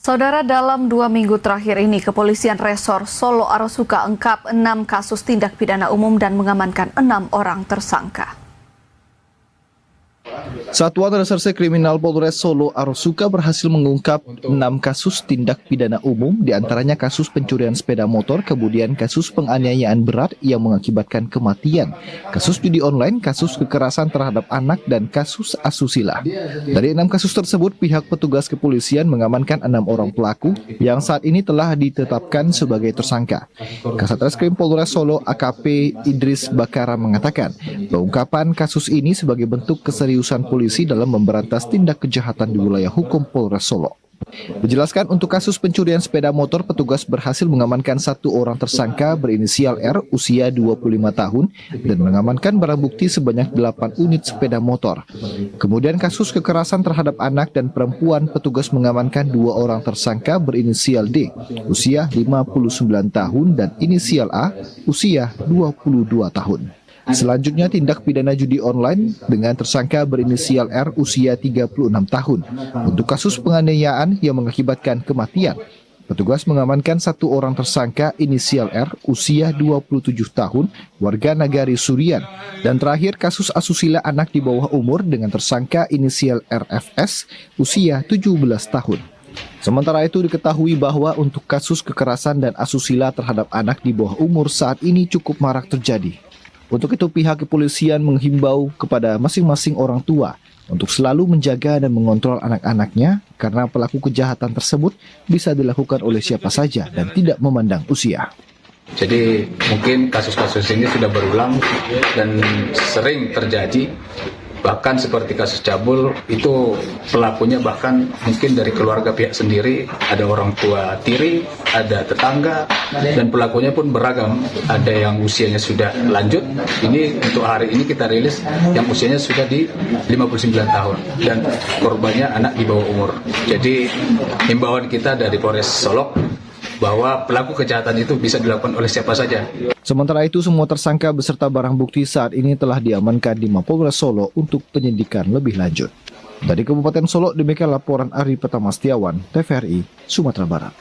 Saudara, dalam 2 minggu terakhir ini, Kepolisian Resor Solo Arosuka ungkap 6 kasus tindak pidana umum dan mengamankan 6 orang tersangka. Satuan Reserse Kriminal Polres Solo Arosuka berhasil mengungkap 6 kasus tindak pidana umum, diantaranya kasus pencurian sepeda motor, kemudian kasus penganiayaan berat yang mengakibatkan kematian, kasus judi online, kasus kekerasan terhadap anak, dan kasus asusila. Dari 6 kasus tersebut, pihak petugas kepolisian mengamankan 6 orang pelaku yang saat ini telah ditetapkan sebagai tersangka. Kasat Reskrim Polres Solo AKP Idris Bakara mengatakan, pengungkapan kasus ini sebagai bentuk keseriusan polisi dalam memberantas tindak kejahatan di wilayah hukum Polres Solo. Dijelaskan, untuk kasus pencurian sepeda motor, petugas berhasil mengamankan 1 orang tersangka berinisial R, usia 25 tahun, dan mengamankan barang bukti sebanyak 8 unit sepeda motor. Kemudian kasus kekerasan terhadap anak dan perempuan, petugas mengamankan 2 orang tersangka berinisial D, usia 59 tahun, dan inisial A, usia 22 tahun. Selanjutnya, tindak pidana judi online dengan tersangka berinisial R, usia 36 tahun. Untuk kasus penganiayaan yang mengakibatkan kematian, petugas mengamankan 1 orang tersangka inisial R, usia 27 tahun, warga Nagari Surian. Dan terakhir, kasus asusila anak di bawah umur dengan tersangka inisial RFS, usia 17 tahun. Sementara itu, diketahui bahwa untuk kasus kekerasan dan asusila terhadap anak di bawah umur saat ini cukup marak terjadi. Untuk itu, pihak kepolisian menghimbau kepada masing-masing orang tua untuk selalu menjaga dan mengontrol anak-anaknya, karena pelaku kejahatan tersebut bisa dilakukan oleh siapa saja dan tidak memandang usia. Jadi mungkin kasus-kasus ini sudah berulang dan sering terjadi. Bahkan seperti kasus cabul, itu pelakunya bahkan mungkin dari keluarga pihak sendiri, ada orang tua tiri, ada tetangga, dan pelakunya pun beragam. Ada yang usianya sudah lanjut, ini untuk hari ini kita rilis yang usianya sudah di 59 tahun, dan korbannya anak di bawah umur. Jadi himbauan kita dari Polres Solo bahwa pelaku kejahatan itu bisa dilakukan oleh siapa saja. Sementara itu, semua tersangka beserta barang bukti saat ini telah diamankan di Mapolres Solo untuk penyidikan lebih lanjut. Dari Kabupaten Solo, demikian laporan Ari Petamastiawan, TVRI, Sumatera Barat.